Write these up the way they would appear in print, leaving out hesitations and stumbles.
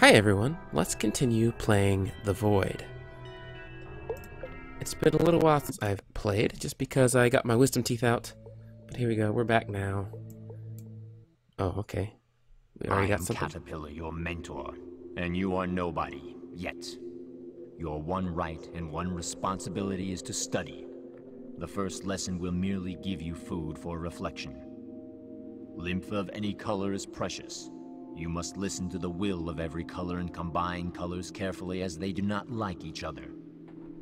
Hi everyone, let's continue playing The Void. It's been a little while since I've played, just because I got my wisdom teeth out. But here we go, we're back now. Oh, okay. We already got something. Caterpillar, your mentor, and you are nobody, yet. Your one right and one responsibility is to study. The first lesson will merely give you food for reflection. Lymph of any color is precious. You must listen to the will of every color and combine colors carefully, as they do not like each other.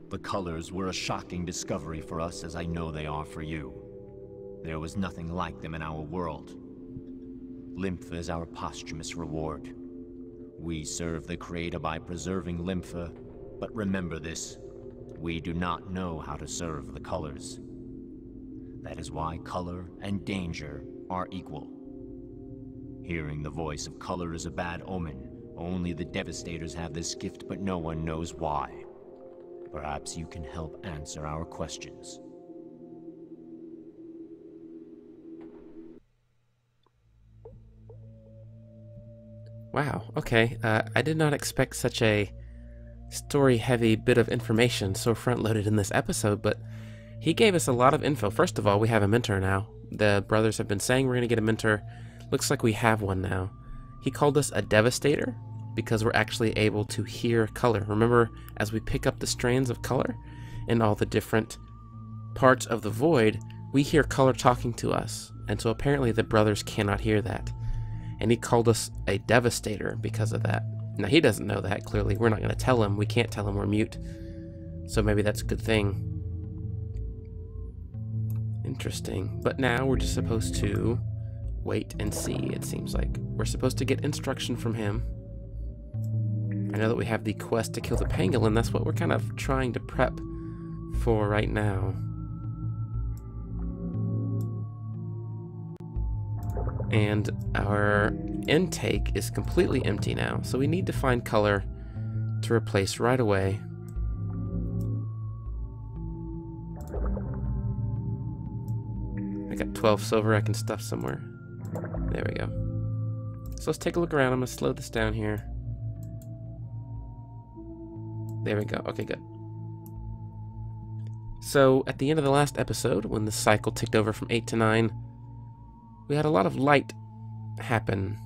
The colors were a shocking discovery for us, as I know they are for you. There was nothing like them in our world. Lymph is our posthumous reward. We serve the Creator by preserving Lympha, but remember this, we do not know how to serve the colors. That is why color and danger are equal. Hearing the voice of color is a bad omen. Only the Devastators have this gift, but no one knows why. Perhaps you can help answer our questions. Wow, okay. I did not expect such a story-heavy bit of information so front-loaded in this episode, but he gave us a lot of info. First of all, we have a mentor now. The brothers have been saying we're going to get a mentor. Looks like we have one now. He called us a Devastator because we're actually able to hear color. Remember, as we pick up the strands of color in all the different parts of the void, we hear color talking to us. And so apparently the brothers cannot hear that. And he called us a Devastator because of that. Now, he doesn't know that, clearly. We're not going to tell him. We can't tell him we're mute. So maybe that's a good thing. Interesting. But now we're just supposed to wait and see, it seems like. We're supposed to get instruction from him. I know that we have the quest to kill the pangolin. That's what we're kind of trying to prep for right now. And our intake is completely empty now, so we need to find color to replace right away. I got 12 silver I can stuff somewhere. There we go. So let's take a look around. I'm going to slow this down here. There we go. Okay, good. So at the end of the last episode, when the cycle ticked over from 8 to 9, we had a lot of light happen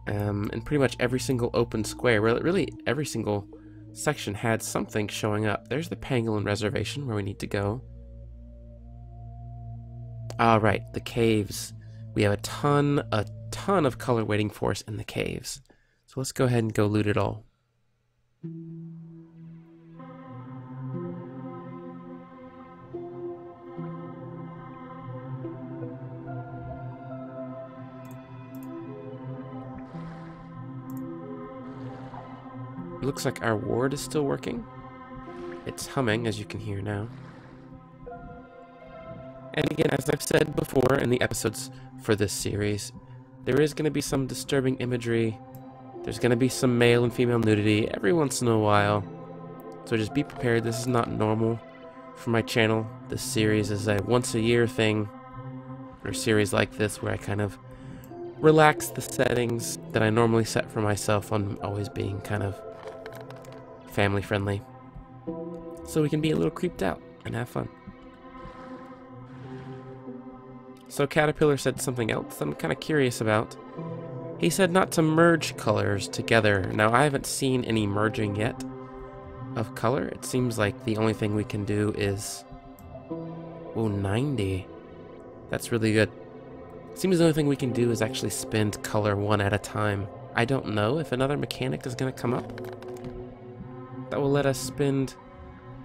in pretty much every single open square. Really, every single section had something showing up. There's the pangolin reservation where we need to go. All right, the caves. We have a ton of color waiting for us in the caves. So let's go ahead and go loot it all. It looks like our ward is still working. It's humming, as you can hear now. And again, as I've said before in the episodes for this series, there is going to be some disturbing imagery. There's going to be some male and female nudity every once in a while. So just be prepared. This is not normal for my channel. This series is a once-a-year thing, or a series like this where I kind of relax the settings that I normally set for myself on always being kind of family-friendly. So we can be a little creeped out and have fun. So Caterpillar said something else I'm kind of curious about. He said not to merge colors together. Now, I haven't seen any merging yet of color. It seems like the only thing we can do is... Oh, 90. That's really good. Seems the only thing we can do is actually spend color one at a time. I don't know if another mechanic is going to come up that will let us spend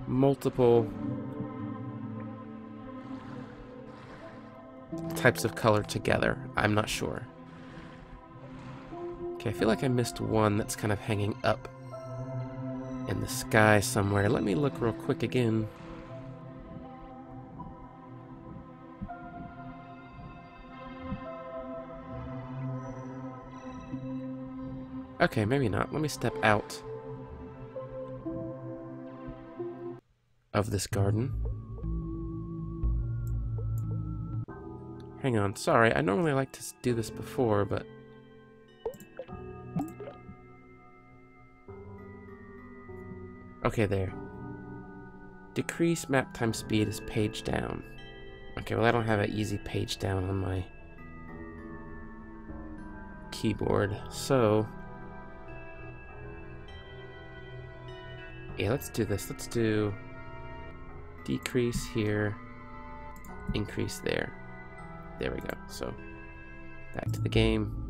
multiple types of color together. I'm not sure. Okay, I feel like I missed one that's kind of hanging up in the sky somewhere. Let me look real quick again. Okay, maybe not. Let me step out of this garden. Hang on, sorry, I normally like to do this before, but Okay, there. Decrease map time speed is page down. Okay, well I don't have an easy page down on my keyboard, so yeah, let's do this. Let's do decrease here, increase there. There we go. So back to the game.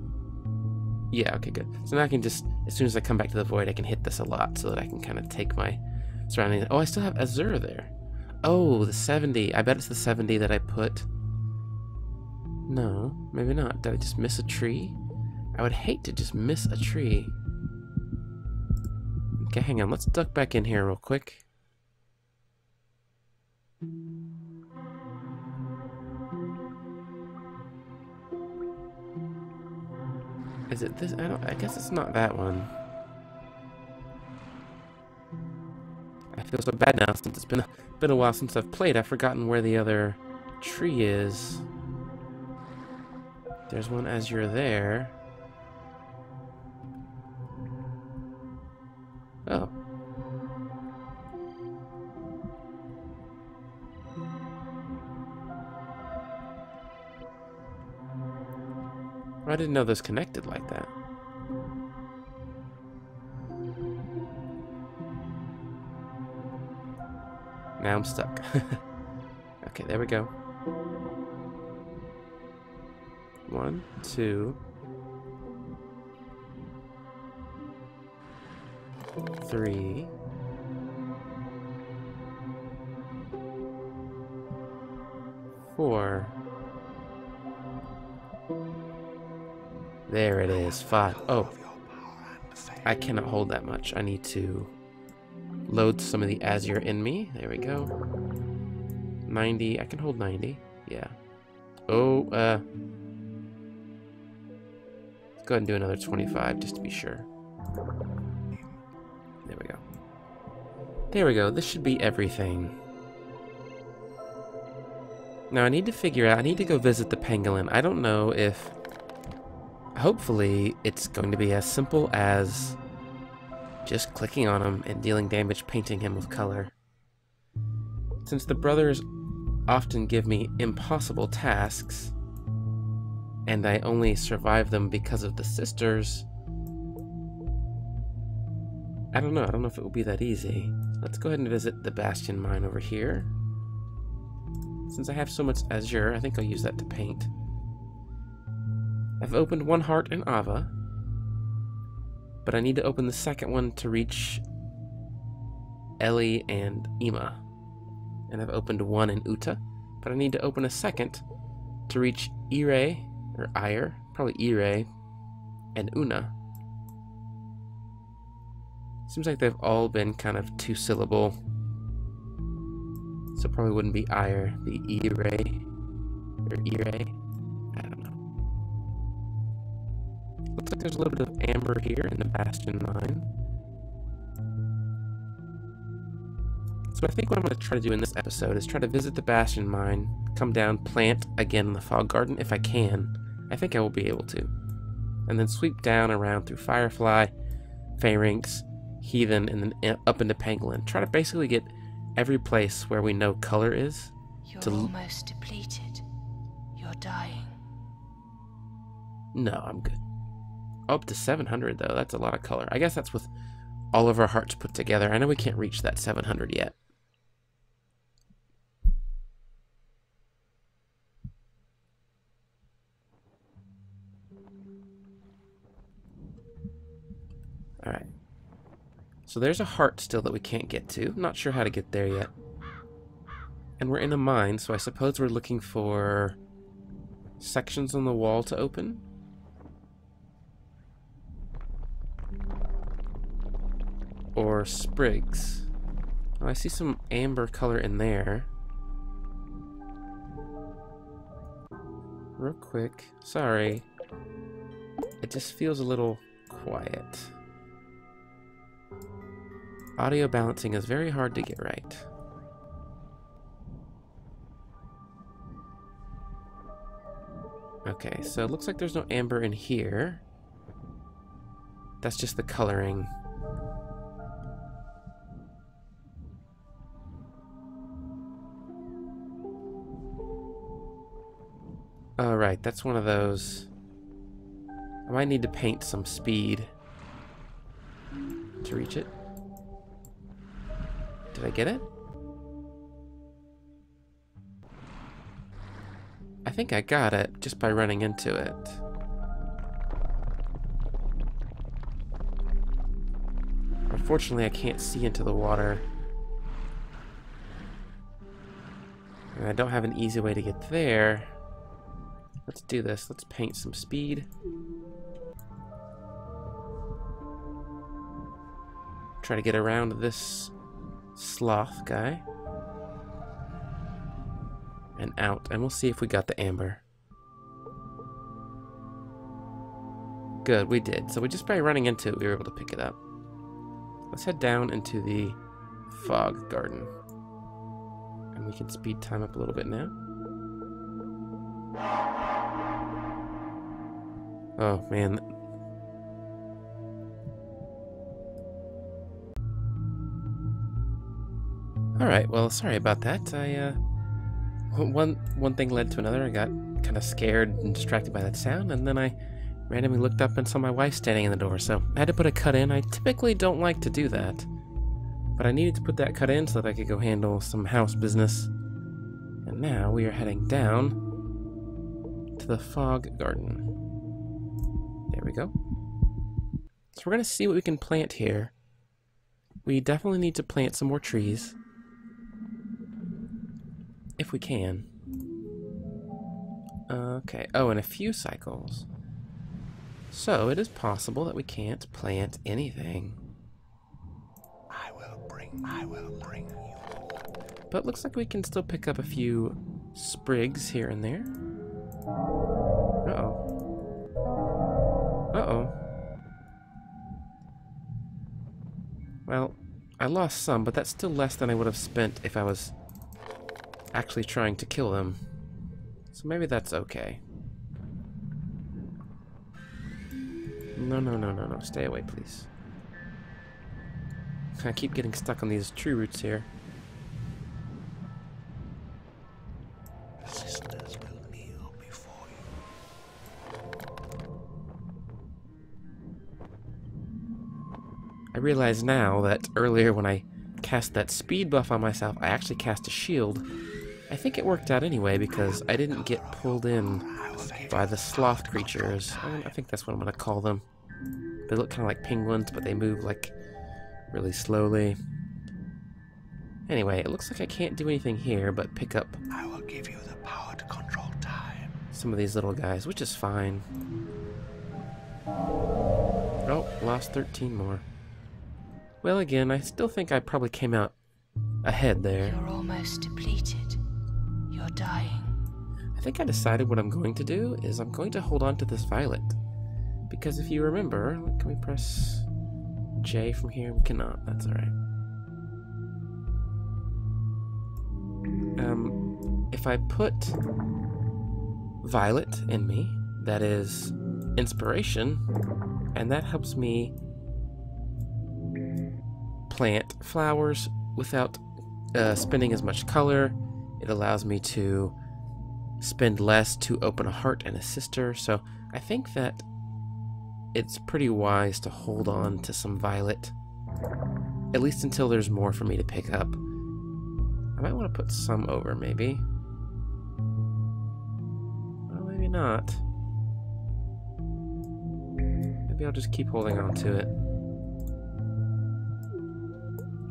Yeah, okay, good. So now I can just, as soon as I come back to the void, I can hit this a lot so that I can kind of take my surroundings. Oh, I still have Azure there. Oh, the 70. I bet it's the 70 that I put. No, maybe not. Did I just miss a tree? I would hate to just miss a tree. Okay, hang on. Let's duck back in here real quick. Is it this? I guess it's not that one. I feel so bad now since it's been a while since I've played. I've forgotten where the other tree is. There's one as you're there. Oh. I didn't know those connected like that. Now I'm stuck. Okay, there we go. 1, 2, 3, 4. There it is. 5. Oh, I cannot hold that much. I need to load some of the Azure in me. There we go. 90. I can hold 90. Yeah. Oh, let's go ahead and do another 25 just to be sure. There we go. There we go. This should be everything. Now I need to figure out, I need to go visit the pangolin. I don't know if, hopefully it's going to be as simple as just clicking on him and dealing damage, painting him with color. Since the brothers often give me impossible tasks, and I only survive them because of the sisters, I don't know if it will be that easy. Let's go ahead and visit the Bastion mine over here. Since I have so much Azure, I think I'll use that to paint. I've opened one heart in Ava, but I need to open the second one to reach Ellie and Ima. And I've opened one in Uta, but I need to open a second to reach Ire, or Ire, probably Ire, and Una. Seems like they've all been kind of two-syllable, so probably wouldn't be Ire, be Ire, or Ire. I don't know. Looks like there's a little bit of amber here in the Bastion mine. So I think what I'm going to try to do in this episode is try to visit the Bastion mine, come down, plant again in the Fog Garden if I can. I think I will be able to. And then sweep down around through Firefly, Pharynx, Heathen, and then up into Pangolin. Try to basically get every place where we know color is. You're almost depleted. You're dying. No, I'm good. Up to 700 though, that's a lot of color. I guess that's with all of our hearts put together. I know we can't reach that 700 yet. Alright. So there's a heart still that we can't get to. Not sure how to get there yet. And we're in a mine, so I suppose we're looking for sections on the wall to open. Or sprigs. Oh, I see some amber color in there. Real quick. Sorry. It just feels a little quiet. Audio balancing is very hard to get right. Okay, so it looks like there's no amber in here. That's just the coloring. Oh, right, that's one of those. I might need to paint some speed to reach it. Did I get it? I think I got it just by running into it. Unfortunately, I can't see into the water. And I don't have an easy way to get there. Let's do this. Let's paint some speed. Try to get around this sloth guy. And out. And we'll see if we got the amber. Good, we did. So we just by running into it, we were able to pick it up. Let's head down into the fog garden. And we can speed time up a little bit now. Oh, man. Alright, well, sorry about that. One thing led to another. I got kind of scared and distracted by that sound, and then I randomly looked up and saw my wife standing in the door, so I had to put a cut in. I typically don't like to do that, but I needed to put that cut in so that I could go handle some house business. And now we are heading down to the fog garden. There we go. So we're going to see what we can plant here. We definitely need to plant some more trees. If we can. Okay. Oh, and a few cycles. So it is possible that we can't plant anything. I will bring you. But it looks like we can still pick up a few sprigs here and there. Uh-oh. Uh-oh. Well, I lost some, but that's still less than I would have spent if I was actually trying to kill them. So maybe that's okay. No, no, no, no, no. Stay away, please. I keep getting stuck on these tree roots here. Sisters will kneel before you. I realize now that earlier when I cast that speed buff on myself, I actually cast a shield. I think it worked out anyway because I didn't get pulled in by the sloth creatures. I think that's what I'm going to call them. They look kind of like penguins, but they move like really slowly. Anyway, it looks like I can't do anything here but pick up I will give you the power to control time. some of these little guys, which is fine. Oh, lost 13 more. Well, again, I still think I probably came out ahead there. You're almost depleted. You're dying. I think I decided what I'm going to do is I'm going to hold on to this violet. Because if you remember, can we press J from here? We cannot. That's alright. If I put violet in me, that is inspiration, and that helps me plant flowers without spending as much color. It allows me to spend less to open a heart and a sister, so I think that it's pretty wise to hold on to some violet, at least until there's more for me to pick up. I might want to put some over, maybe. Well, maybe not. Maybe I'll just keep holding on to it.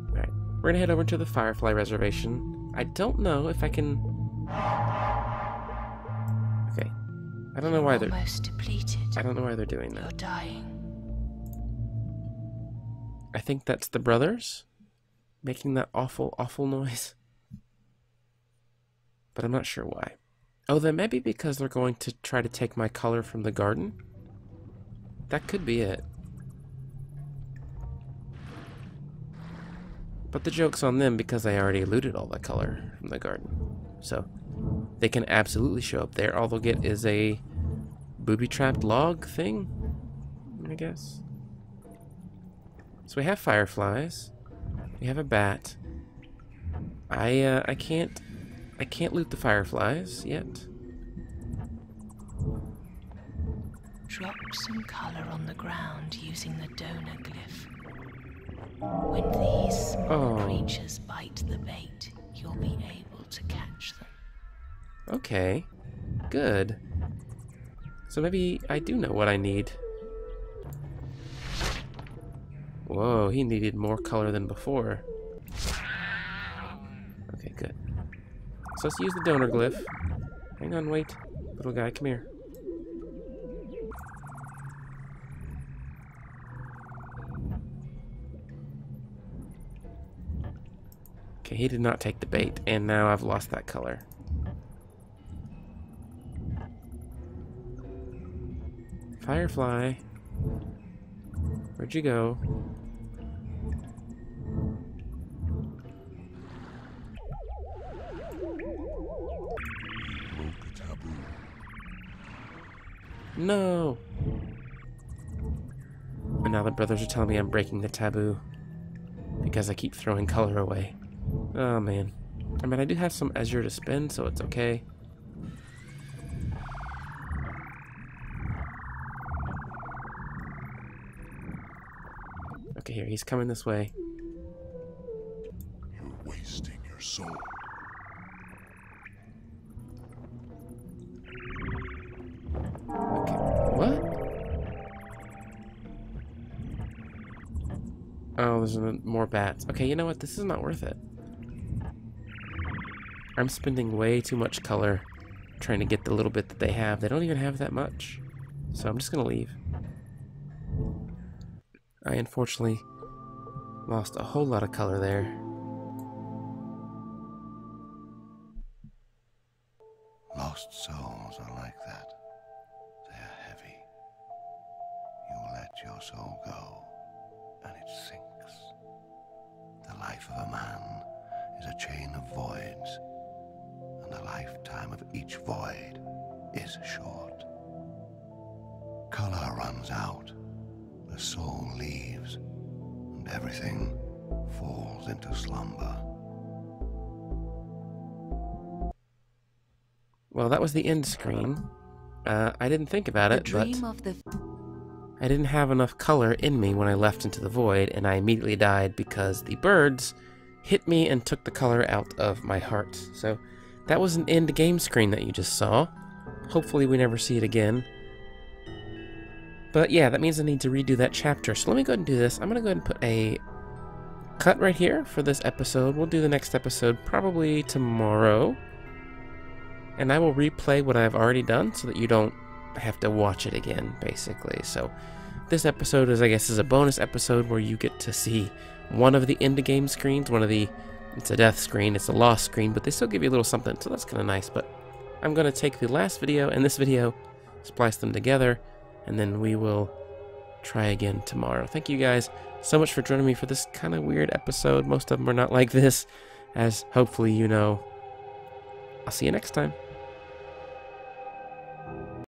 Alright, we're gonna head over to the Firefly Reservation. I don't know if I can... Okay. I don't know why they're... Almost depleted. I don't know why they're doing You're that. dying. I think that's the brothers making that awful, awful noise. But I'm not sure why. Oh, then maybe because they're going to try to take my color from the garden? That could be it. But the joke's on them because I already looted all the color from the garden. So, they can absolutely show up there. All they'll get is a booby-trapped log thing, I guess. So we have fireflies. We have a bat. I can't loot the fireflies yet. Drop some color on the ground using the donor glyph. When these small creatures bite the bait, you'll be able to catch them. Okay, good. So maybe I do know what I need. Whoa, he needed more color than before. Okay, good. So let's use the donor glyph. Hang on, wait. Little guy, come here. Okay, he did not take the bait, and now I've lost that color. Firefly. Where'd you go? Broke a taboo. No! And now the brothers are telling me I'm breaking the taboo because I keep throwing color away. Oh man. I mean, I do have some azure to spend, so it's okay. Okay, here, he's coming this way. You're wasting your soul. Okay, what? Oh, there's more bats. Okay, you know what? This is not worth it. I'm spending way too much color trying to get the little bit that they have. They don't even have that much. So I'm just gonna leave. I unfortunately lost a whole lot of color there. Lost souls are like that. They are heavy. You let your soul go, and it sinks. The life of a man is a chain of voids, and the lifetime of each void is short. Color runs out, the soul leaves, and everything falls into slumber. Well, that was the end screen. I didn't think about it, but I didn't have enough color in me when I left into the void, and I immediately died because the birds hit me and took the color out of my heart. So that was an end game screen that you just saw. Hopefully we never see it again. But yeah, that means I need to redo that chapter. So let me go ahead and do this. I'm going to go ahead and put a cut right here for this episode. We'll do the next episode probably tomorrow. And I will replay what I've already done so that you don't have to watch it again, basically. So this episode is, I guess, is a bonus episode where you get to see one of the end-game screens. It's a death screen, it's a loss screen, but they still give you a little something, so that's kind of nice. But I'm going to take the last video and this video, splice them together, and then we will try again tomorrow. Thank you guys so much for joining me for this kind of weird episode. Most of them are not like this, as hopefully you know. I'll see you next time.